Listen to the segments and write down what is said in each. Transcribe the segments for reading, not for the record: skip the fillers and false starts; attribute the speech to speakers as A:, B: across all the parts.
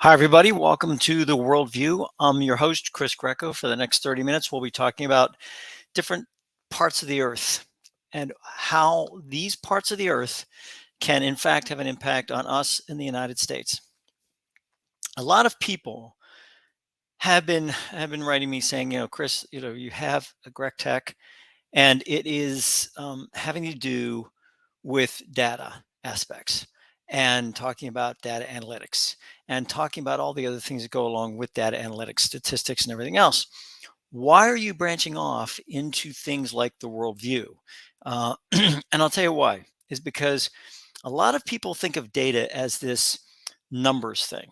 A: Hi, everybody. Welcome to the Worldview. I'm your host, Chris Greco. For the next 30 minutes, we'll be talking about different parts of the earth and how these parts of the earth can, in fact, have an impact on us in the United States. A lot of people have been writing me saying, Chris, you have a Grec Tech, and it is having to do with data aspects and talking about data analytics and talking about all the other things that go along with data analytics, statistics, and everything else. Why are you branching off into things like the worldview? And I'll tell you why, is because a lot of people think of data as this numbers thing.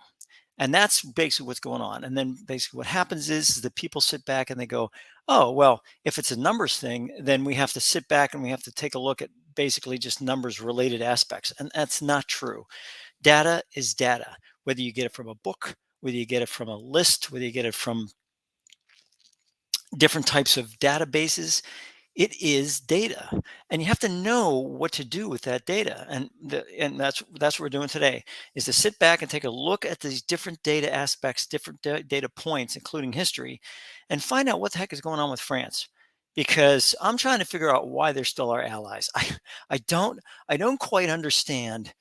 A: And that's basically what's going on. And then basically what happens is that people sit back and they go, oh, well, if it's a numbers thing, then we have to sit back and we have to take a look at basically just numbers related aspects. And that's not true. Data is data, whether you get it from a book, whether you get it from a list, whether you get it from different types of databases. It is data, and you have to know what to do with that data. And that's what we're doing today, is to sit back and take a look at these different data aspects, different data points, including history, and find out what the heck is going on with France. Because I'm trying to figure out why they're still our allies. I don't I don't quite understand,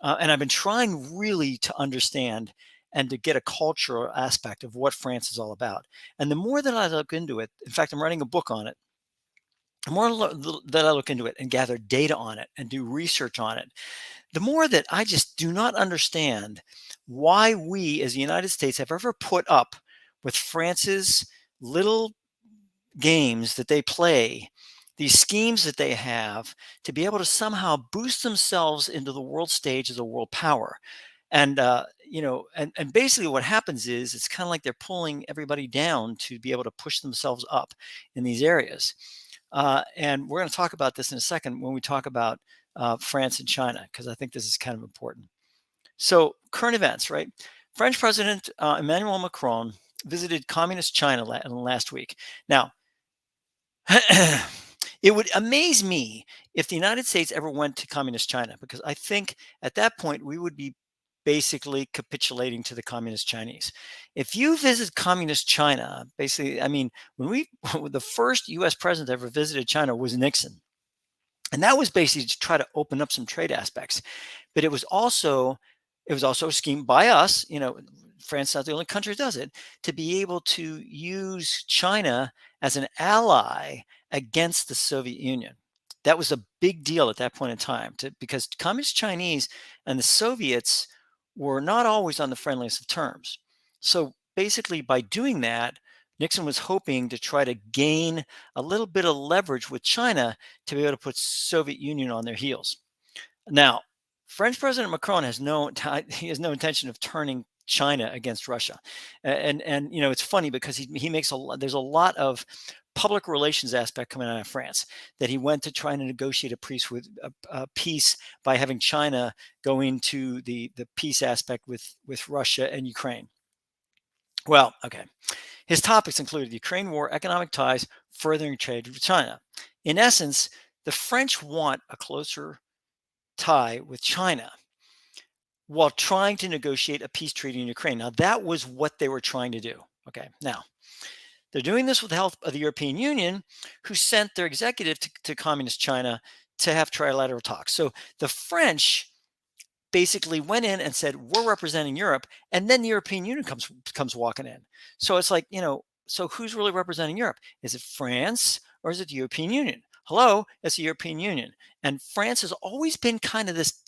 A: and I've been trying really to understand and to get a cultural aspect of what France is all about. And the more that I look into it, in fact, I'm writing a book on it. The more that I look into it and gather data on it and do research on it, the more that I just do not understand why we as the United States have ever put up with France's little games that they play, these schemes that they have to be able to somehow boost themselves into the world stage as a world power. And basically what happens is it's kind of like they're pulling everybody down to be able to push themselves up in these areas. And we're going to talk about this in a second when we talk about France and China, because I think this is kind of important. So, current events, right? French President Emmanuel Macron visited communist China last week. Now, it would amaze me if the United States ever went to communist China, because I think at that point we would be basically capitulating to the communist Chinese. If you visit communist China, basically, I mean, the first US president ever visited China was Nixon. And that was basically to try to open up some trade aspects. But it was also a scheme by us, France is not the only country that does it, to be able to use China as an ally against the Soviet Union. That was a big deal at that point in time, because communist Chinese and the Soviets were not always on the friendliest of terms. So basically, by doing that, Nixon was hoping to try to gain a little bit of leverage with China to be able to put Soviet Union on their heels. Now, French President Macron has no intention of turning China against Russia, and it's funny because he makes there's a lot of public relations aspect coming out of France, that he went to try to negotiate a peace by having China go into the peace aspect with Russia and Ukraine. Well, okay. His topics included the Ukraine war, economic ties, furthering trade with China. In essence, the French want a closer tie with China while trying to negotiate a peace treaty in Ukraine. Now, that was what they were trying to do. Okay. Now, they're doing this with the help of the European Union, who sent their executive to communist China to have trilateral talks. So the French basically went in and said, we're representing Europe. And then the European Union comes walking in. So it's like, so who's really representing Europe? Is it France or is it the European Union? Hello, it's the European Union. And France has always been kind of this,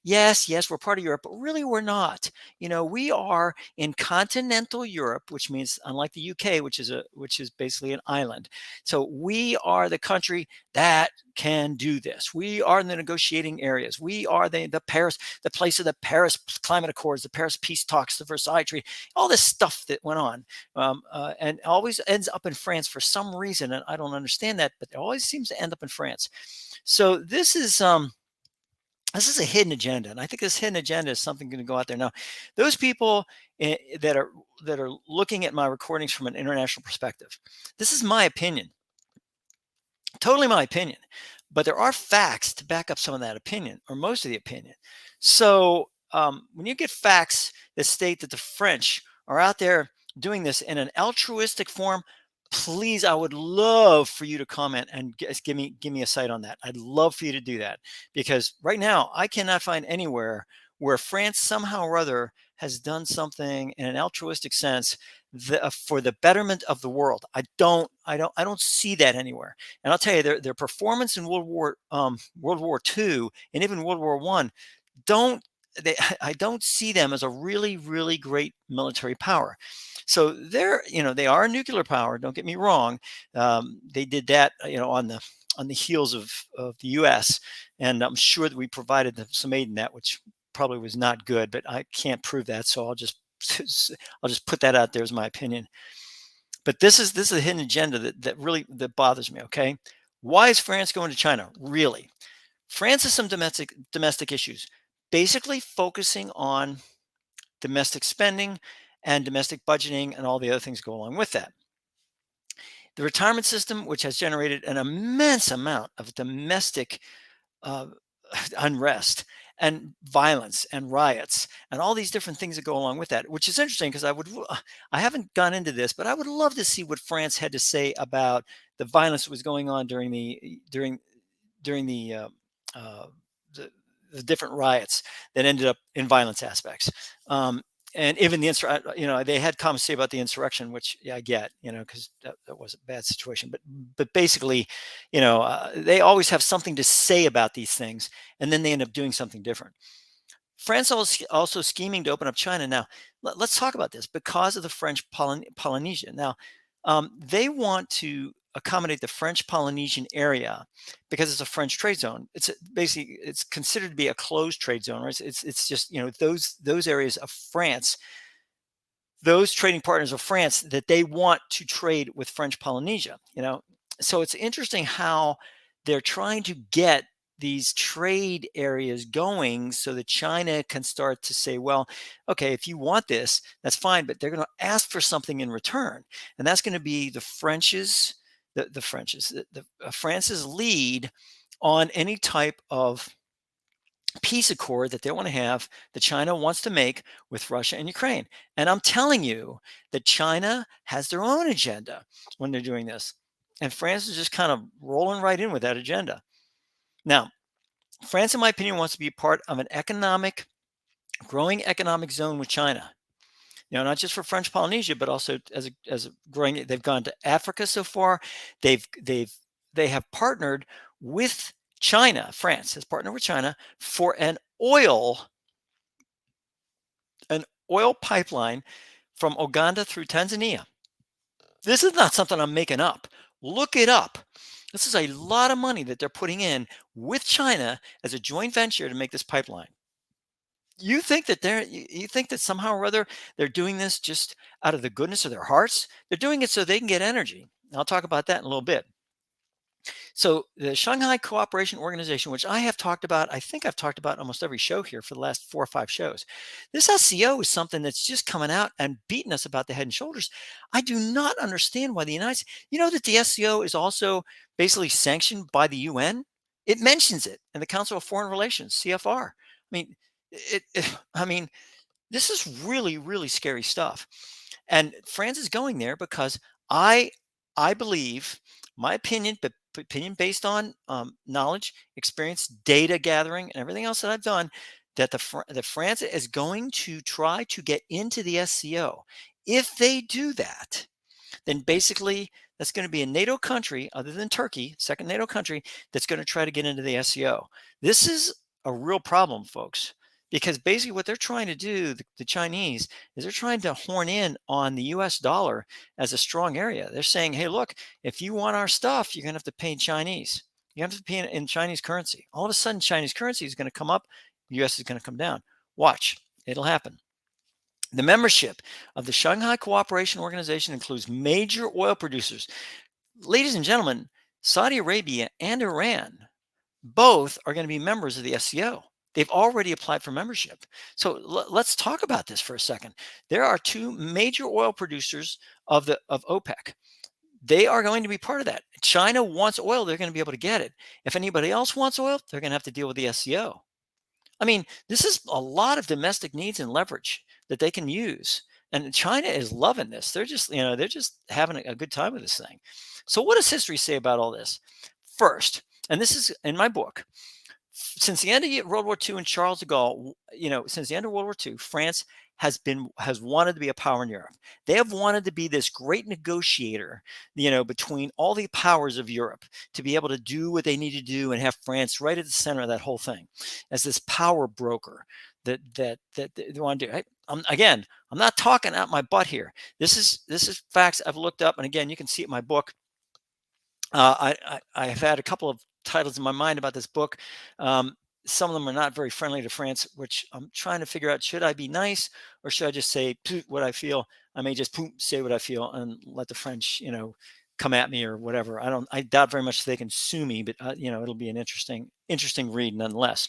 A: yes, we're part of Europe, but really we're not. We are in continental Europe, which means, unlike the UK, which is basically an island. So we are the country that can do this. We are in the negotiating areas. We are the place of the Paris Climate Accords, the Paris Peace Talks, the Versailles Treaty, all this stuff that went on, and always ends up in France for some reason, and I don't understand that, but it always seems to end up in France. So this is a hidden agenda, and I think this hidden agenda is something going to go out there. Now, those people that are looking at my recordings from an international perspective, this is my opinion, totally my opinion, but there are facts to back up some of that opinion, or most of the opinion. So when you get facts that state that the French are out there doing this in an altruistic form, please, I would love for you to comment and give me a cite on that. I'd love for you to do that, because right now I cannot find anywhere where France somehow or other has done something in an altruistic sense for the betterment of the world. I don't see that anywhere. And I'll tell you, their performance in World War II and even World War I don't they I don't see them as a really great military power. So they are a nuclear power. Don't get me wrong. They did that, on the heels of the U.S. And I'm sure that we provided them some aid in that, which probably was not good, but I can't prove that. So I'll just put that out there as my opinion. But this is a hidden agenda that bothers me. Okay, why is France going to China? Really, France has some domestic issues, basically focusing on domestic spending and domestic budgeting and all the other things go along with that. The retirement system, which has generated an immense amount of domestic uh, unrest and violence and riots and all these different things that go along with that, which is interesting because I haven't gone into this, but I would love to see what France had to say about the violence that was going on during uh, the, the different riots that ended up in violence aspects. And even they had comments to say about the insurrection, which I get, because that was a bad situation. But basically, they always have something to say about these things, and then they end up doing something different. France also scheming to open up China. Now, let's talk about this because of the French Polynesia. Now, they want to accommodate the French Polynesian area because it's a French trade zone. Basically it's considered to be a closed trade zone, right? It's just those areas of France, those trading partners of France that they want to trade with French Polynesia. So it's interesting how they're trying to get these trade areas going so that China can start to say, well, okay, if you want this, that's fine, but they're going to ask for something in return, and that's going to be France's lead on any type of peace accord that they want to have, that China wants to make with Russia and Ukraine. And I'm telling you that China has their own agenda when they're doing this. And France is just kind of rolling right in with that agenda. Now, France, in my opinion, wants to be part of an growing economic zone with China. Not just for French Polynesia, but also as a growing. They've gone to Africa so far. They have partnered with China. France has partnered with China for an oil pipeline from Uganda through Tanzania. This is not something I'm making up. Look it up. This is a lot of money that they're putting in with China as a joint venture to make this pipeline. You think that somehow or other they're doing this just out of the goodness of their hearts? They're doing it so they can get energy. I'll talk about that in a little bit. So the Shanghai Cooperation Organization, which I think I've talked about almost every show here for the last 4 or 5 shows. This SCO is something that's just coming out and beating us about the head and shoulders. I do not understand why the United States, that the SCO is also basically sanctioned by the UN. It mentions it in the Council of Foreign Relations, CFR. I mean, this is really scary stuff. And France is going there because I believe, my opinion, but opinion based on knowledge, experience, data gathering, and everything else that I've done, that France is going to try to get into the SCO. If they do that, then basically that's going to be a NATO country other than Turkey, second NATO country, that's going to try to get into the SCO. This is a real problem, folks. Because basically what they're trying to do, the Chinese, is they're trying to horn in on the US dollar as a strong area. They're saying, hey, look, if you want our stuff, you're going to have to pay in Chinese. You have to pay in Chinese currency. All of a sudden, Chinese currency is going to come up. The US is going to come down. Watch. It'll happen. The membership of the Shanghai Cooperation Organization includes major oil producers. Ladies and gentlemen, Saudi Arabia and Iran both are going to be members of the SCO. They've already applied for membership. So let's talk about this for a second. There are 2 major oil producers of OPEC. They are going to be part of that. China wants oil. They're going to be able to get it. If anybody else wants oil, they're going to have to deal with the SCO. I mean, this is a lot of domestic needs and leverage that they can use. And China is loving this. They're just, they're just having a good time with this thing. So what does history say about all this? First, and this is in my book, since the end of World War II and Charles de Gaulle, since the end of World War II, France has wanted to be a power in Europe. They have wanted to be this great negotiator, between all the powers of Europe to be able to do what they need to do and have France right at the center of that whole thing, as this power broker that they want to do. Again, I'm not talking out my butt here. This is facts I've looked up, and again, you can see it in my book. I have had a couple of titles in my mind about this book. Some of them are not very friendly to France, which I'm trying to figure out. Should I be nice, or should I just say what I feel? I may just say what I feel and let the French, come at me or whatever. I doubt very much they can sue me, but it'll be an interesting read nonetheless.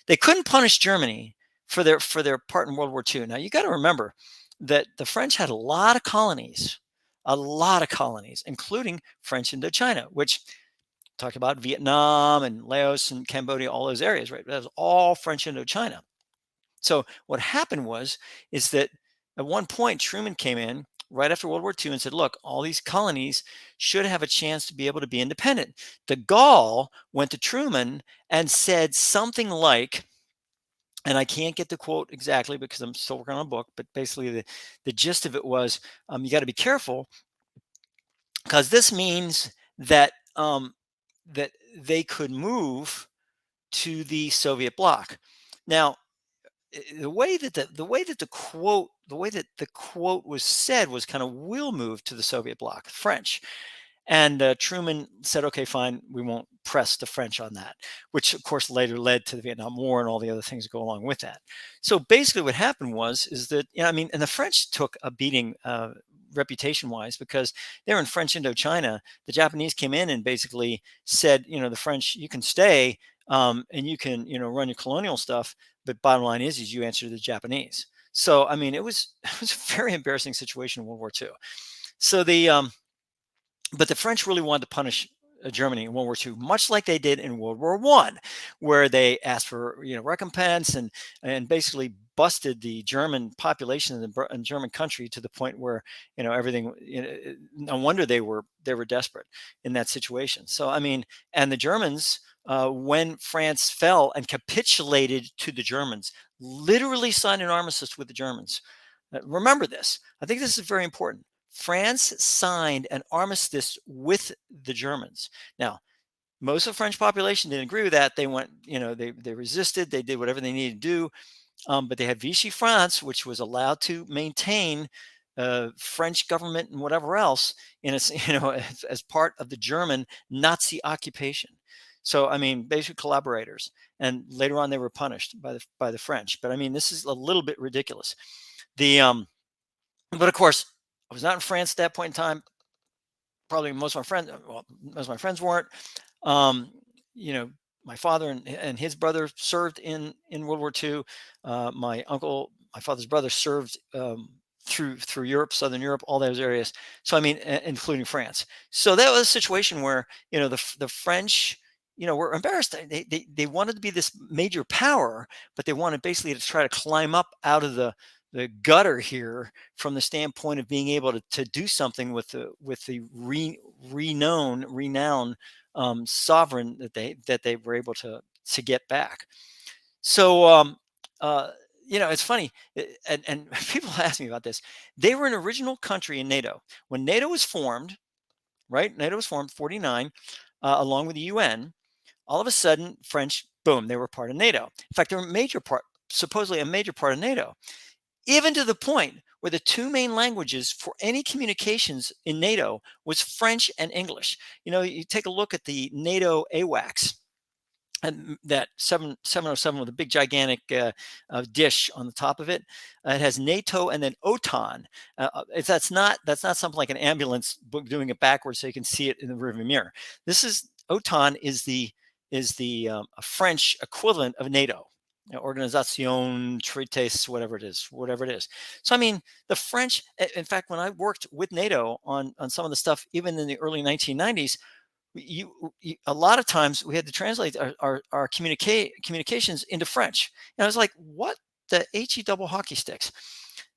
A: They couldn't punish Germany for their part in World War II. Now you got to remember that the French had a lot of colonies, including French Indochina, which talked about Vietnam and Laos and Cambodia, all those areas, right? That was all French Indochina. So what happened is that at one point Truman came in right after World War II and said, look, all these colonies should have a chance to be able to be independent. De Gaulle went to Truman and said something like, and I can't get the quote exactly because I'm still working on a book, but basically the gist of it was, you got to be careful because this means that that they could move to the Soviet bloc. Now, the way that the quote was said was kind of, "We'll move to the Soviet bloc," French. And Truman said, okay, fine, we won't press the French on that, which of course later led to the Vietnam War and all the other things that go along with that. So basically what happened is that, and the French took a beating reputation wise because they're in French Indochina. The Japanese came in and basically said, the French, you can stay and you can, run your colonial stuff. But bottom line is you answer to the Japanese. So, I mean, it was a very embarrassing situation in World War II. So but the French really wanted to punish Germany in World War II, much like they did in World War I, where they asked for recompense and basically busted the German population in the German country to the point where everything. No wonder they were desperate in that situation. So I mean, and the Germans, when France fell and capitulated to the Germans, literally signed an armistice with the Germans. Remember this. I think this is very important. France signed an armistice with the Germans. Now, most of the French population didn't agree with that. They went, they resisted. They did whatever they needed to do. But they had Vichy France, which was allowed to maintain French government and whatever else as part of the German Nazi occupation. So, I mean, basic collaborators. And later on, they were punished by the French. But I mean, this is a little bit ridiculous. But of course, I was not in France at that point in time. Probably most of my friends weren't. Um, my father and his brother served in World War II. My father's brother served through Europe, Southern Europe, all those areas. So I mean, including France. So that was a situation where the French were embarrassed. They wanted to be this major power, but they wanted basically to try to climb up out of the gutter here from the standpoint of being able to do something with the renowned sovereign that they were able to get back. So it's funny, and people ask me about this. They were an original country in NATO when NATO was formed, right? NATO was formed 49 along with the UN. All of a sudden, French, boom, they were part of NATO. In fact, they were supposedly a major part of NATO. Even to the point where the two main languages for any communications in NATO was French and English. You take a look at the NATO AWACS, and that 707 with a big gigantic dish on the top of it. It has NATO and then OTAN. That's not something like an ambulance doing it backwards so you can see it in the rearview mirror. OTAN is the French equivalent of NATO. Organisation Traités, whatever it is. So I mean, the French. In fact, when I worked with NATO on some of the stuff, even in the early 1990s, A lot of times we had to translate our communications into French. And I was like, what the he double hockey sticks?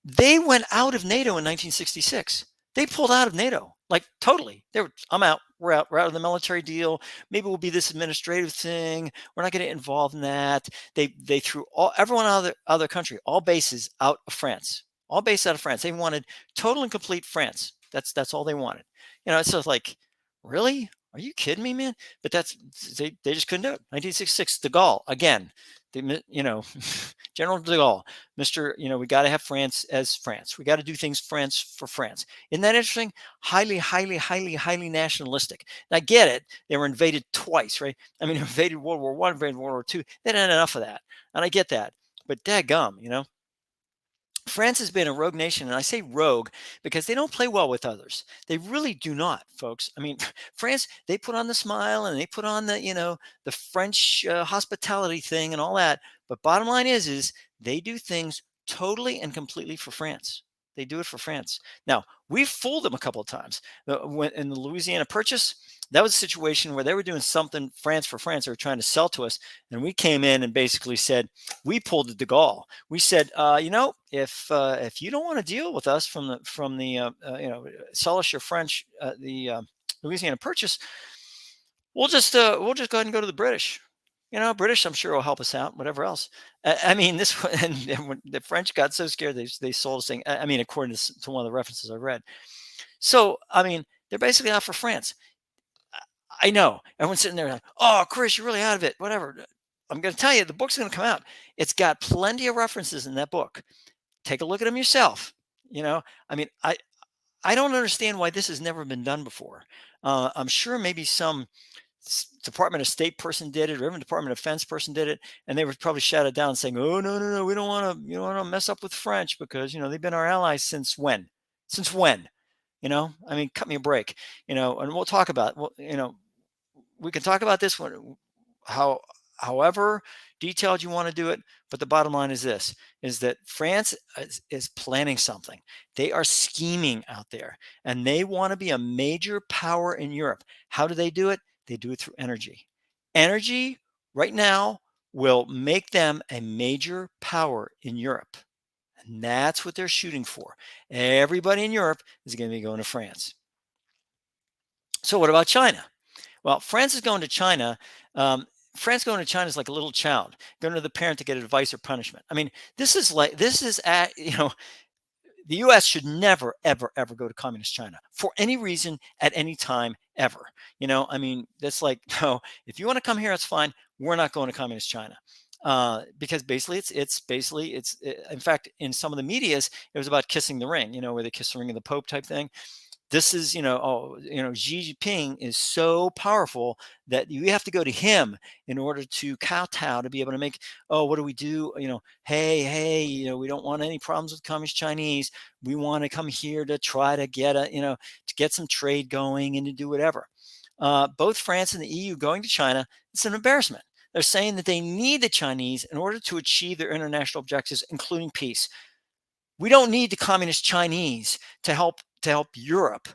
A: They went out of NATO in 1966. They pulled out of NATO, like totally. They were, I'm out. We're out of the military deal. Maybe we'll be this administrative thing. We're not going to get involved in that. They threw everyone out of the other country, all bases out of France, all bases out of France. They wanted total and complete France. That's all they wanted. It's just like, really? Are you kidding me, man? But they just couldn't do it. 1966, De Gaulle again. General de Gaulle, Mr. We got to have France as France. We got to do things France for France. Isn't that interesting? Highly, highly, highly, highly nationalistic. And I get it. They were invaded twice, right? I mean, invaded World War I, invaded World War II. They didn't have enough of that. And I get that. But daggum, France has been a rogue nation, and I say rogue because they don't play well with others. They really do not, folks. I mean, France, they put on the smile and they put on the French hospitality thing and all that. But bottom line is they do things totally and completely for France. They do it for France. Now, we've fooled them a couple of times. In the Louisiana Purchase, that was a situation where they were doing something France for France. They were trying to sell to us, and we came in and basically said, we pulled the De Gaulle. We said, if you don't want to deal with us from the sell us your French, the Louisiana Purchase, we'll just go ahead and go to the British. British, I'm sure will help us out. Whatever else. I mean, this and when the French got so scared, they sold us thing. I mean, according to one of the references I read. So, I mean, they're basically out for France. I know everyone's sitting there like, oh, Chris, you're really out of it. Whatever. I'm going to tell you, the book's going to come out. It's got plenty of references in that book. Take a look at them yourself. I mean, I don't understand why this has never been done before. I'm sure maybe some Department of State person did it, or even Department of Defense person did it, and they were probably shouted down saying, "Oh no, we don't want to mess up with French because they've been our allies since when? Since when? I mean, cut me a break. And we'll talk about we can talk about this one however detailed you want to do it, but the bottom line is this: is that France is planning something. They are scheming out there, and they want to be a major power in Europe. How do they do it? They do it through energy. Energy right now will make them a major power in Europe, and that's what they're shooting for. Everybody in Europe is going to be going to France. So what about China? Well, France is going to China. France going to China is like a little child going to the parent to get advice or punishment. I mean, this is the U.S. should never, ever, ever go to communist China for any reason at any time ever. I mean, that's like, no, if you want to come here, it's fine. We're not going to communist China. Because basically it's in fact, in some of the medias, it was about kissing the ring, where they kiss the ring of the Pope type thing. This is, Xi Jinping is so powerful that you have to go to him in order to kowtow, to be able to make, oh, what do we do? Hey, we don't want any problems with communist Chinese. We want to come here to try to get to get some trade going and to do whatever. Both France and the EU going to China, it's an embarrassment. They're saying that they need the Chinese in order to achieve their international objectives, including peace. We don't need the communist Chinese to help Europe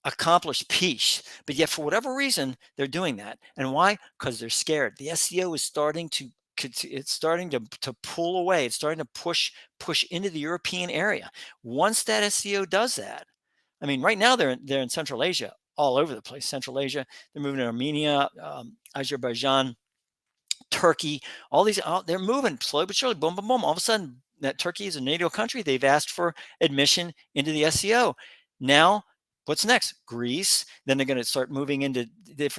A: accomplish peace. But yet, for whatever reason, they're doing that. And why? Because they're scared. The SCO is starting to pull away. It's starting to push into the European area. Once that SCO does that, I mean, right now they're in Central Asia, all over the place. Central Asia, they're moving to Armenia, Azerbaijan, Turkey, they're moving slowly but surely, boom, boom, boom. All of a sudden, that Turkey is a NATO country. They've asked for admission into the SCO. Now, what's next? Greece. Then they're going to start moving into the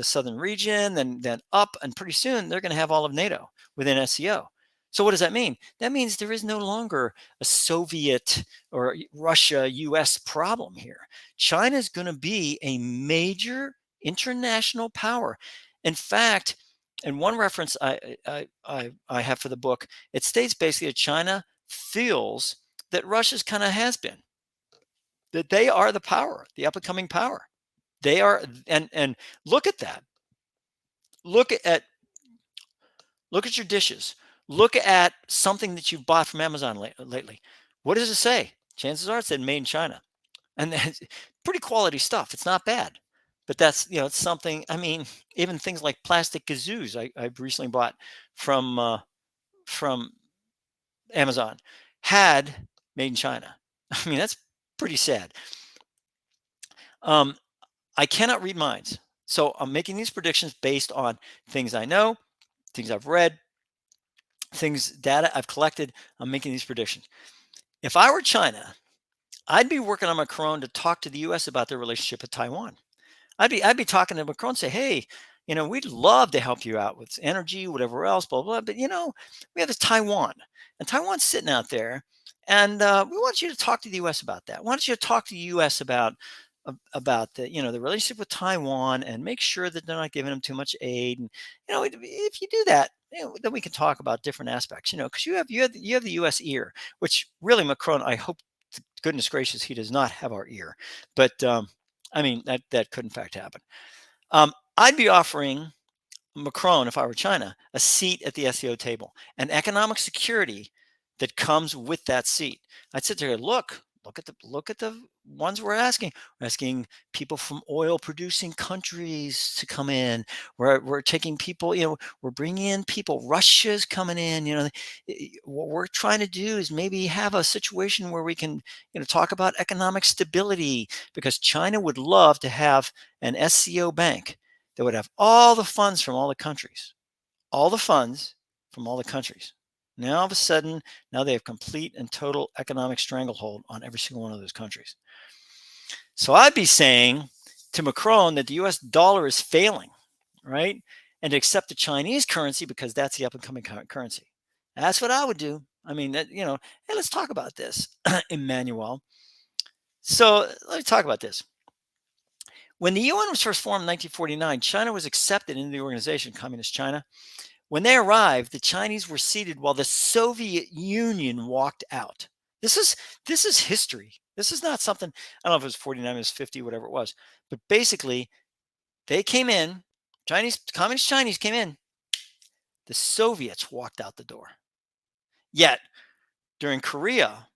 A: southern region, then up, and pretty soon they're going to have all of NATO within SCO. So what does that mean? That means there is no longer a Soviet or Russia, US problem here. China is going to be a major international power. In fact, and one reference I have for the book, it states basically that China feels that Russia's kind of has been, that they are the power, the up-and-coming power. They are, and look at that. Look at your dishes. Look at something that you've bought from Amazon lately. What does it say? Chances are it said made in China. And pretty quality stuff. It's not bad. But that's, it's something. I mean, even things like plastic kazoos I've recently bought from Amazon had made in China. I mean, that's pretty sad. Um, I cannot read minds. So I'm making these predictions based on things I know, things I've read, data I've collected. I'm making these predictions. If I were China, I'd be working on Macron to talk to the US about their relationship with Taiwan. I'd be talking to Macron and say, hey, we'd love to help you out with energy, whatever else, blah, blah, but we have this Taiwan, and Taiwan's sitting out there, and we want you to talk to the US about that. We want you to talk to the US about the relationship with Taiwan, and make sure that they're not giving them too much aid. And if you do that, then we can talk about different aspects. Because you have the US ear, which really Macron, I hope to goodness gracious he does not have our ear, but I mean, that could in fact happen. I'd be offering Macron, if I were China, a seat at the SEO table, and economic security that comes with that seat. I'd sit there and look at the ones we're asking. We're asking people from oil producing countries to come in. We're taking people, we're bringing in people. Russia's coming in. What we're trying to do is maybe have a situation where we can, talk about economic stability, because China would love to have an SCO bank that would have all the funds from all the countries, all the funds from all the countries. Now, all of a sudden, now they have complete and total economic stranglehold on every single one of those countries. So I'd be saying to Macron that the US dollar is failing, right? And to accept the Chinese currency because that's the up and coming currency. That's what I would do. I mean, hey, let's talk about this, Emmanuel. So let me talk about this. When the UN was first formed in 1949, China was accepted into the organization, Communist China. When they arrived, the Chinese were seated while the Soviet Union walked out. This is history. This is not something, I don't know if it was 49, it was 50, whatever it was. But basically, they came in, Communist Chinese came in, the Soviets walked out the door. Yet, during Korea,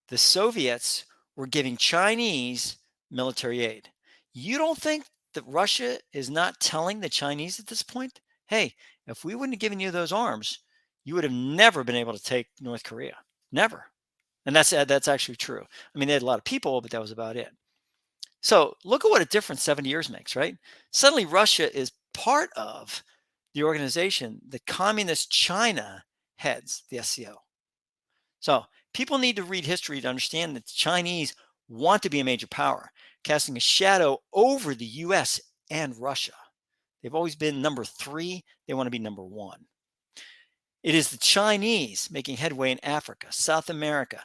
A: the Soviets were giving Chinese military aid. You don't think that Russia is not telling the Chinese at this point, hey, if we wouldn't have given you those arms, you would have never been able to take North Korea. Never. And that's actually true. I mean, they had a lot of people, but that was about it. So look at what a difference 70 years makes, right? Suddenly Russia is part of the organization that Communist China heads, the SCO. So people need to read history to understand that the Chinese want to be a major power, casting a shadow over the US and Russia. They've always been number 3. They want to be number 1. It is the Chinese making headway in Africa, South America,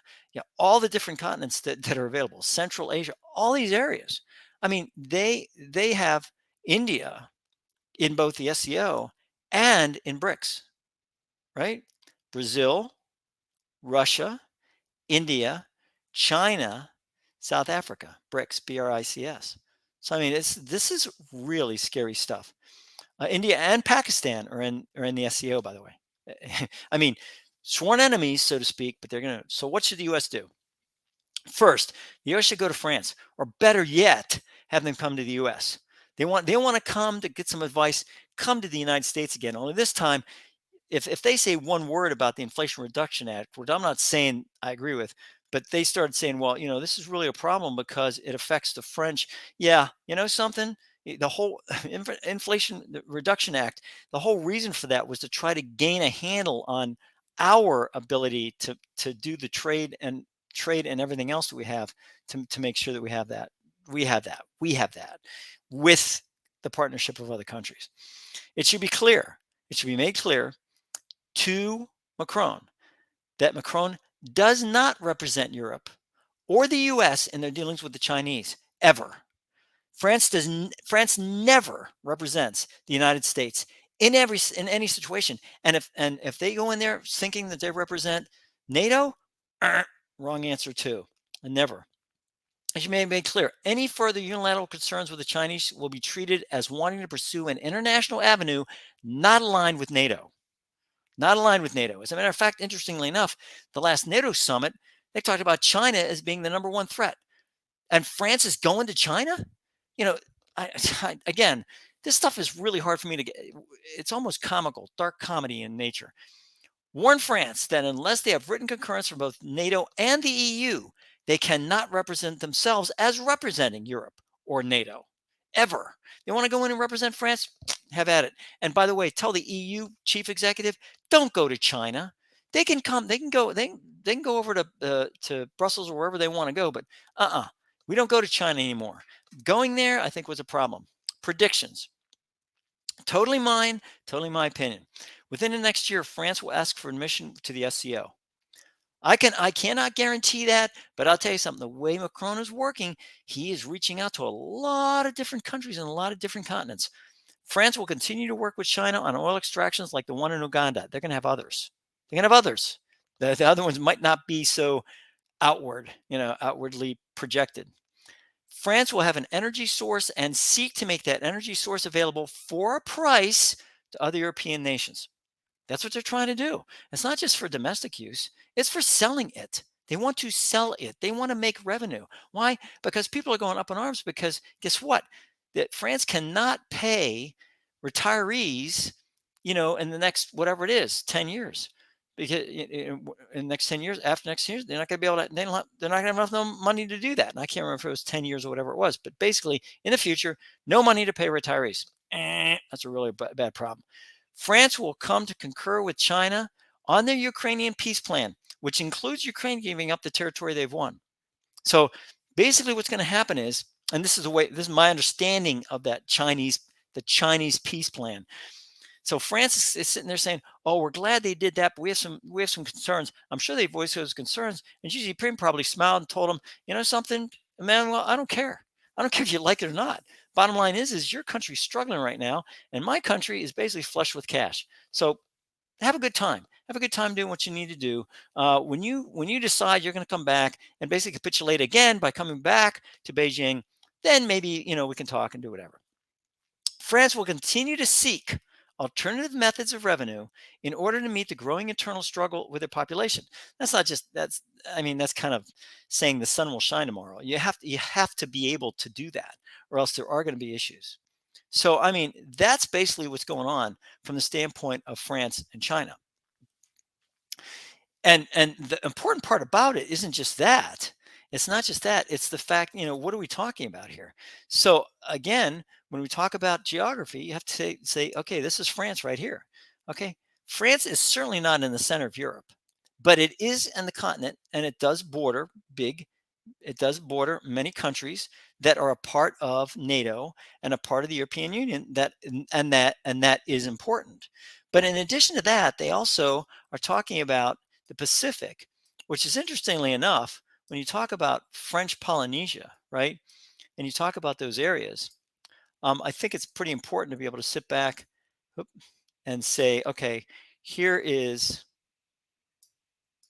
A: all the different continents that are available, Central Asia, all these areas. I mean, they have India in both the SCO and in BRICS, right? Brazil, Russia, India, China, South Africa, BRICS, BRICS. So I mean, this is really scary stuff. India and Pakistan are in the SCO, by the way. I mean, sworn enemies, so to speak, but they're gonna. So what should the U.S. do? First, the U.S. should go to France, or better yet, have them come to the U.S. They want to come to get some advice. Come to the United States again. Only this time, if they say one word about the Inflation Reduction Act, which I'm not saying I agree with, but they started saying, well, this is really a problem because it affects the French. Yeah, something? The whole Inflation Reduction Act, the whole reason for that was to try to gain a handle on our ability to do the trade and everything else that we have to make sure that we have that. We have that with the partnership of other countries. It should be clear. It should be made clear to Macron that Macron does not represent Europe or the US in their dealings with the Chinese ever. France never represents the United States in any situation. And if they go in there thinking that they represent NATO, wrong answer too. And never. As you may have made clear, any further unilateral concerns with the Chinese will be treated as wanting to pursue an international avenue not aligned with NATO. Not aligned with NATO. As a matter of fact, interestingly enough, the last NATO summit, they talked about China as being the number 1 threat. And France is going to China? Again, this stuff is really hard for me to get. It's almost comical, dark comedy in nature. Warn France that unless they have written concurrence from both NATO and the EU, they cannot represent themselves as representing Europe or NATO ever. They want to go in and represent France? Have at it. And by the way, tell the EU chief executive, don't go to China. They can come. They can go. They can go over to Brussels or wherever they want to go. But we don't go to China anymore. Going there, I think, was a problem. Predictions. Totally mine, totally my opinion. Within the next year, France will ask for admission to the SCO. I cannot guarantee that, but I'll tell you something. The way Macron is working, he is reaching out to a lot of different countries and a lot of different continents. France will continue to work with China on oil extractions like the one in Uganda. They're going to have others. They're going to have others. The other ones might not be so outwardly projected. France will have an energy source and seek to make that energy source available for a price to other European nations. That's what they're trying to do. It's not just for domestic use, it's for selling it. They want to sell it. They want to make revenue. Why? Because people are going up in arms because guess what? That France cannot pay retirees, in the next whatever it is, 10 years. Because in the next 10 years, after next year, they're not going to be able to, they're not going to have enough money to do that. And I can't remember if it was 10 years or whatever it was, but basically in the future, no money to pay retirees. That's a really bad problem. France will come to concur with China on their Ukrainian peace plan, which includes Ukraine giving up the territory they've won. So basically what's going to happen is, and this is my understanding of the Chinese peace plan. So France is sitting there saying, "Oh, we're glad they did that, but we have some concerns." I'm sure they voiced those concerns, and Xi Jinping probably smiled and told them, "You know something, Emmanuel, I don't care. I don't care if you like it or not. Bottom line is your country's struggling right now, and my country is basically flush with cash. So have a good time. Have a good time doing what you need to do. When you decide you're going to come back and basically capitulate again by coming back to Beijing, then maybe we can talk and do whatever." France will continue to seek alternative methods of revenue in order to meet the growing internal struggle with the population. That's not just that's kind of saying the sun will shine tomorrow. You have to be able to do that, or else there are going to be issues. So that's basically what's going on from the standpoint of France and China. And the important part about it isn't just that. It's not just that. It's the fact, what are we talking about here? So again, when we talk about geography, you have to say, okay, this is France right here. Okay. France is certainly not in the center of Europe, but it is in the continent, and it does border many countries that are a part of NATO and a part of the European Union, and that is important. But in addition to that, they also are talking about the Pacific, which is interestingly enough, when you talk about French Polynesia, right? And you talk about those areas, I think it's pretty important to be able to sit back and say, okay, here is,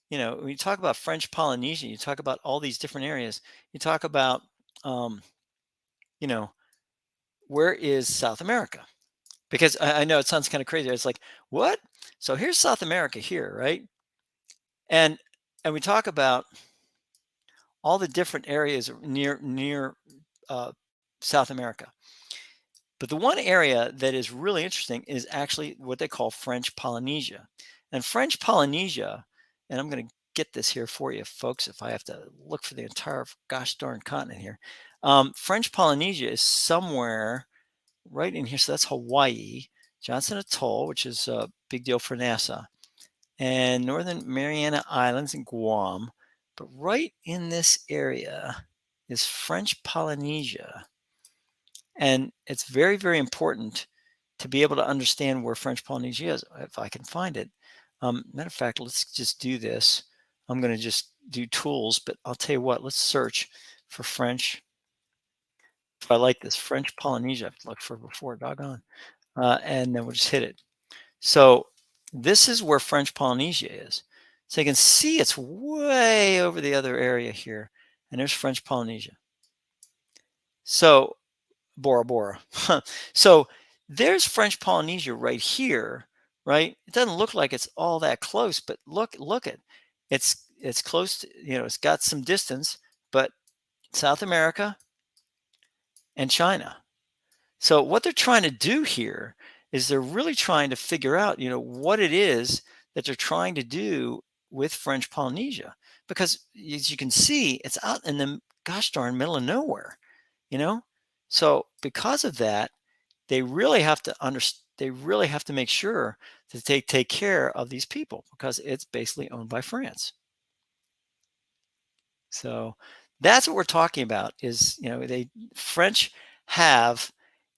A: when you talk about French Polynesia, you talk about all these different areas, you talk about, um, you know, where is South America? Because I know it sounds kind of crazy. It's like, what? So here's South America here, right? And we talk about all the different areas near uh, South America. But the one area that is really interesting is actually what they call French Polynesia. And French Polynesia, and I'm going to get this here for you, folks, if I have to look for the entire gosh darn continent here. French Polynesia is somewhere right in here. So that's Hawaii, Johnson Atoll, which is a big deal for NASA, and Northern Mariana Islands and Guam. But right in this area is French Polynesia. And it's very, very important to be able to understand where French Polynesia is, if I can find it. Matter of fact, let's just do this. I'm going to just do tools, but I'll tell you what, let's search for French. If I like this, French Polynesia, I've looked for before, doggone. And then we'll just hit it. So this is where French Polynesia is. So you can see it's way over the other area here. And there's French Polynesia. So Bora Bora. So there's French Polynesia right here, right? It doesn't look like it's all that close, but look at it's close to, it's got some distance, but South America and China. So what they're trying to do here is they're really trying to figure out, what it is that they're trying to do with French Polynesia, because as you can see, it's out in the gosh darn middle of nowhere, you know. So because of that, they really have to they really have to make sure that they take care of these people because it's basically owned by France. So that's what we're talking about is, they French have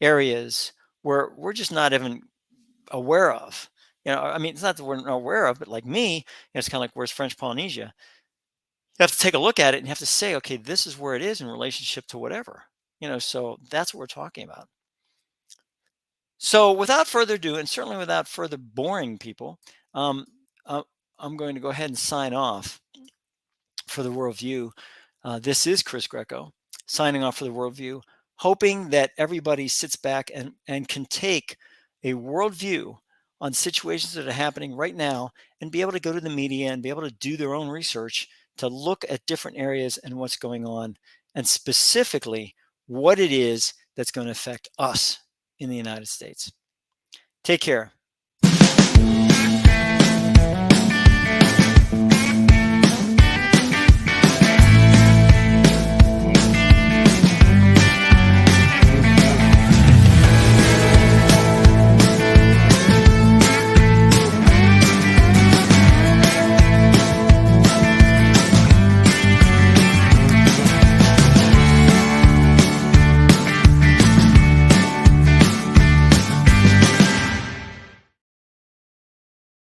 A: areas where we're just not even aware of. I mean, it's not that we're not aware of, but like me, it's kind of like, where's French Polynesia? You have to take a look at it and you have to say, okay, this is where it is in relationship to whatever. So that's what we're talking about. So without further ado, and certainly without further boring people, um, uh, I'm going to go ahead and sign off for the worldview. This is Chris Greco signing off for the worldview, hoping that everybody sits back and can take a worldview on situations that are happening right now and be able to go to the media and be able to do their own research to look at different areas and what's going on, and specifically what it is that's going to affect us in the United States. Take care.